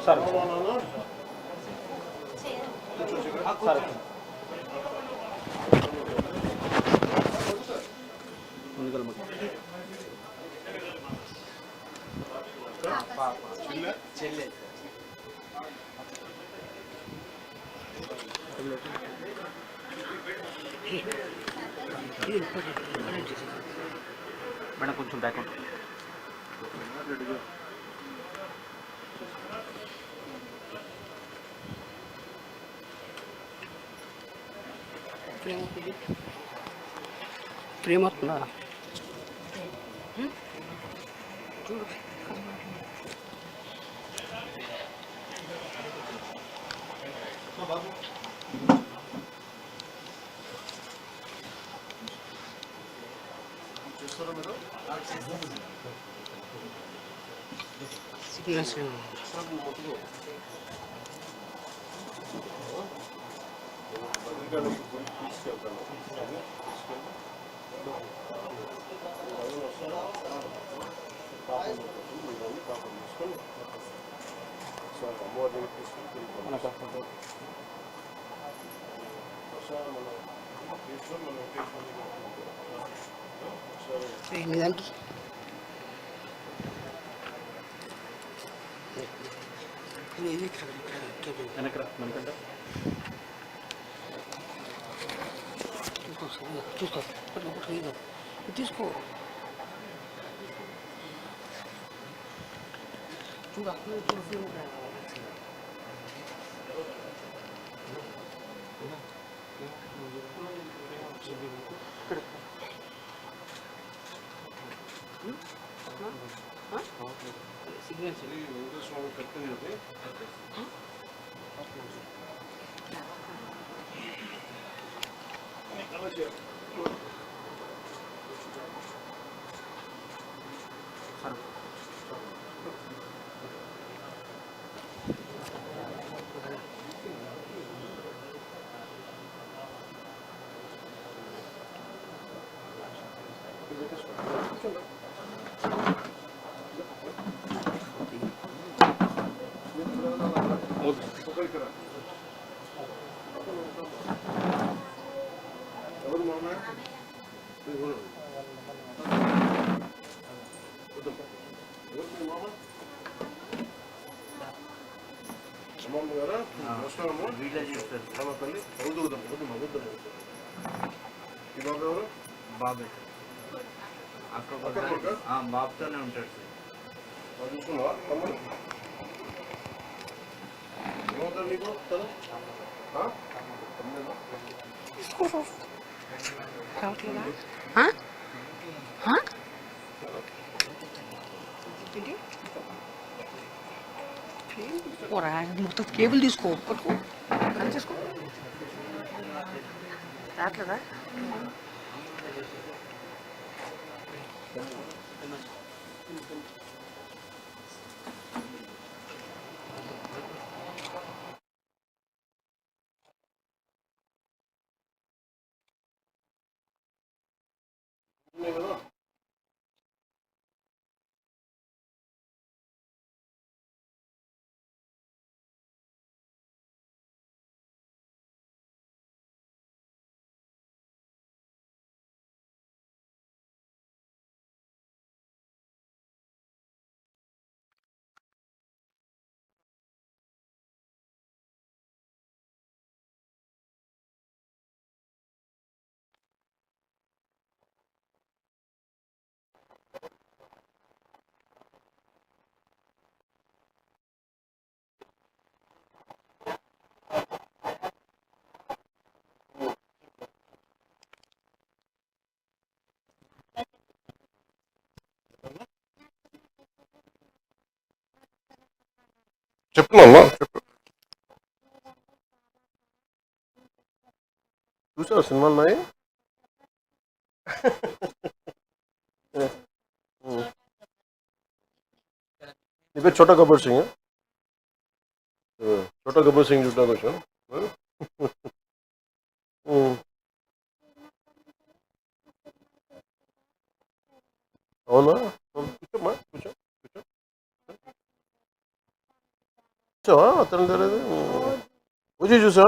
సరే సరే ముందుకెళ్ళ చెల్లె మేడం కొంచెం బ్యాక్ ప్రేమ వస్తుందా చూడు సిగ్నల్స్ ఎనిమిదంటే వెనకరా మనకంటే చూసుకో తీసుకో చూడ సిగ్నల్స్ బాబే బాబుతోనే ఉంటాడు మొత్తం కేబుల్ తీసుకో పట్టుకో అని చేసుకో రావట్లేదా చెప్తున్నా చెప్పు చూసావు సినిమాలు ఉన్నాయి నీ పేరు చోటా గబ్బర్ సింగ్ చోటా గబ్బర్ సింగ్ చూడడానికి వచ్చాను అవునా కూర్చోమ్మా కూర్చో కూర్చో చూసావా అతను తెలియదు వచ్చి చూసా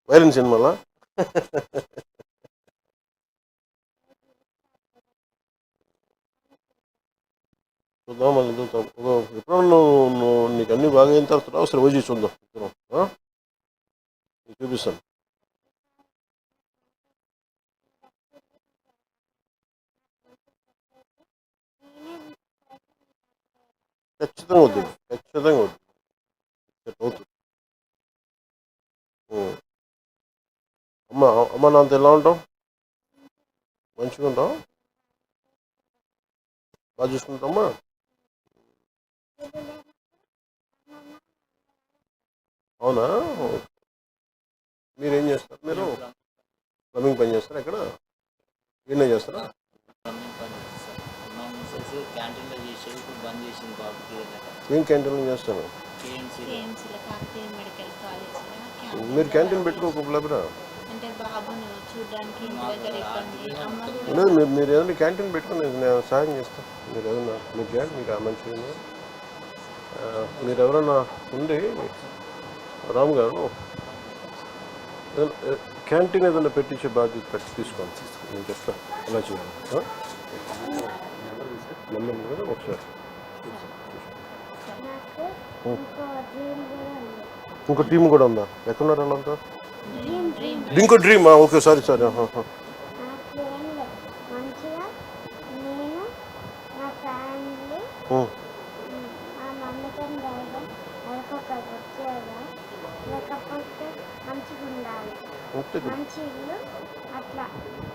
వైరన్ సినిమాలా చూద్దాం మళ్ళీ చూద్దాం ఎప్పుడన్నా నువ్వు నీకు అన్ని బాగా అయిన తర్వాత అవసరం వచ్చి చూద్దాం నీకు చూపిస్తాను ఖచ్చితంగా వద్దు ఖచ్చితంగా వద్దు అవుతుంది అమ్మ అమ్మ నాంత ఎలా ఉంటావు మంచిగా ఉంటావు బాగా చూసుకుంటామా అవునా మీరేం చేస్తారు మీరు ప్లంబింగ్ పని చేస్తారా ఎక్కడ ఈయన చేస్తారా క్యాంటీన్లో చేసేది ఇప్పుడు బంద్ చేసింది బాబుకి ఏం క్యాంటీన్లో చేస్తారు మీరు క్యాంటీన్ పెట్టుకోకపోలేరా అంటే బాబును చూడడానికి లేదు మీరు ఏదైనా క్యాంటీన్ పెట్టుకుని నేను సాయం చేస్తాను మీరు ఏదైనా మీరు చేయండి మీకు మంచిగా మీరు ఎవరైనా ఉండి రామ్ గారు క్యాంటీన్ ఏదైనా పెట్టించే బాధ్యత పెట్టి తీసుకోండి నేను చెప్తాను ఎలా చేయాలి నెంబర్ కదా ఒకసారి ఇంకో టీం కూడా ఉందా ఎక్కడున్నారు వాళ్ళంతా ఇంకో డ్రీమ్ ఓకే సారీ సారీ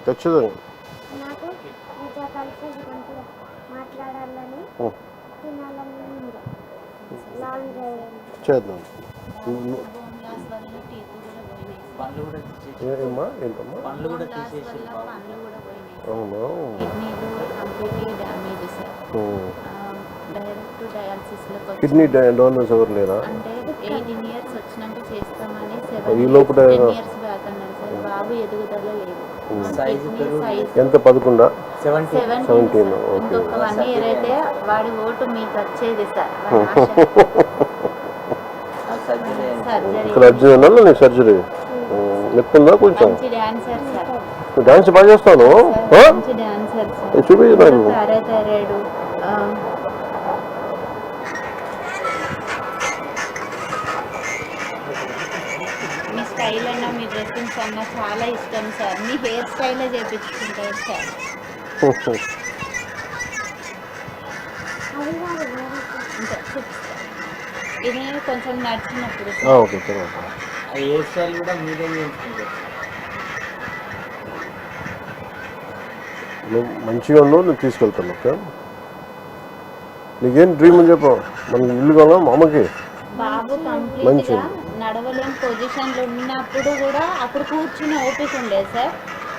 ఖచ్చితంగా నాకు మీతో కలిసి మాట్లాడాలని తినాలని లాంగ్ చేద్దాం పనులు కూడా తీసేసి ఏమా ఏంటమ్మా పనులు కూడా తీసేసి అవునా కిడ్నీలు కంప్లీట్లీ డ్యామేజ్ సార్ డైరెక్ట్ డయాలసిస్లో కిడ్నీ డోనర్స్ ఎవరు లేరా అంటే 18 years వచ్చినాక చేస్తామని ఈ లోపల 10 years బ్యాక్ అన్నారు సార్ బాబు ఎదుగుదల లేదు సైజు ఎంత 11 17 ఇంకొక 1 year అయితే వాడి ఓటు మీకు వచ్చేది సార్ సర్జరీ ఇక్కడ అర్జున నీకు సర్జరీ చెప్తుందా కొంచెం మంచి డాన్సర్ సార్ డాన్స్ బాగా చేస్తాను మంచి డాన్సర్ సార్ చూపించు నాకు పారాథైరాయిడ్ మీ స్టైల్ అన్న మీ డ్రెస్సింగ్స్ అన్న చాలా ఇష్టం సార్ మీ హెయిర్ స్టైలే చేయించుకుంటారు సార్ ఇది కొంచెం నడిచినప్పుడు ఓకే ఆ హెయిర్ స్టైల్ కూడా మీరే చేయించుకుంటారు నువ్వు మంచిగా ఉన్నావు నేను తీసుకెళ్తాను ఓకే నీకేం డ్రీమ్ అని చెప్పు మనకి ఇల్లు కావాలా మా అమ్మకి బాబు కంప్లీట్ గా నడవలేని పొజిషన్లో ఉన్నప్పుడు కూడా అప్పుడు కూర్చుని ఓపిక ఉండేది సార్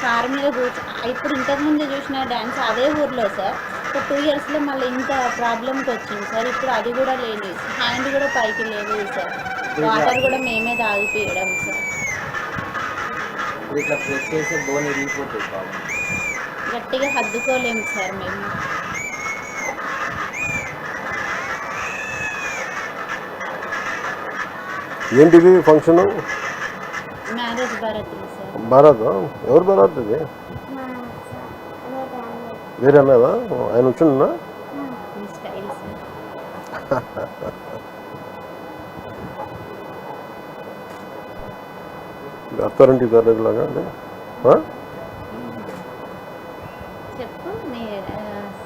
కారు మీద ఇప్పుడు ఇంతకుముందు చూసిన డ్యాన్స్ అదే ఊర్లో సార్ ఒక 2 yearsలో మళ్ళీ ఇంత ప్రాబ్లంకి వచ్చింది సార్ ఇప్పుడు అది కూడా లేదు హ్యాండ్ కూడా పైకి లేదు సార్ వాటర్ కూడా మేమే తాగిపోయడం సార్ ఇట్లా ప్రెస్ చేసే బోన్ ఇరిగిపోతుంది బాబు గట్టిగా హద్దుకోలేము సార్ మేము ఏంటిది function marriage Bharat sir Bharat ఎవరు భారత్ ఇది వేరే అన్నదా ఆయన వచ్చిందా మీ స్టైల్ సార్ అత్తారింటికి తరగలాగా అండి చెప్పు మీ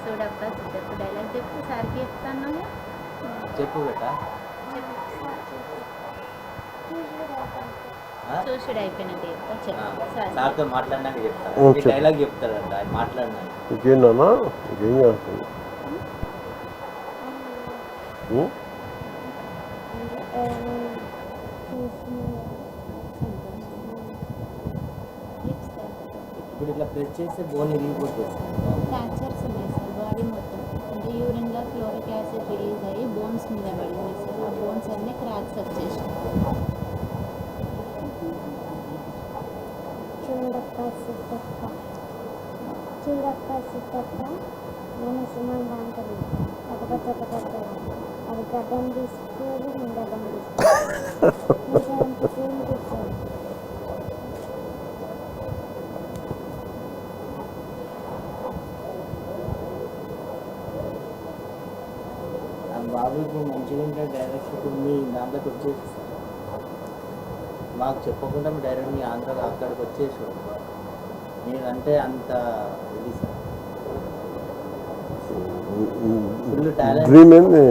చూడబ్బా చెప్పు డైలాగ్ చెప్పు సార్కి చెప్తాను చెప్పు బేట చూసుడు అయిపోయినట్టు చెప్తా చెప్పు సార్ సార్తో మాట్లాడినాక చెప్తాను డైలాగ్ చెప్తాడంట ఆయన మాట్లాడినాక ఇంకేంటన్నా ఇంకేం చేస్తుంది ఇప్పుడు ఇట్లా ప్రెస్ చేస్తే బోన్ ఇరిగిపోతుంది ఫ్రాక్చర్స్ ఉన్నాయి సార్ బాడీ మొత్తం అంటే యూరిన్లో క్లోరిక్ యాసిడ్ రిలీజ్ అయ్యి బోన్స్ మీద పడింది సార్ ఆ బోన్స్ అన్నీ క్రాక్స్ వచ్చేసాయి చూడప్ప సిద్ధప్ప నేను సుమంత అంటుంది కాకపోతే ఒక పెద్ద అది గడ్డం తీసుకోవాలి నేను గడ్డం తీసుకోవాలి సేమ్ కూర్చోవాలి. ఆ బాబు ఇప్పుడు మంచిగా ఉంటే డైరెక్ట్ ఇప్పుడు మీ దాంట్లోకి వచ్చేసి మాకు చెప్పకుండా డైరెక్ట్ మీ ఆంధ్రాలో అక్కడికి వచ్చేసాడు. మీరంటే అంత ఇది సార్ ఫుల్ టాలెంట్. డ్రీమ్ ఏంది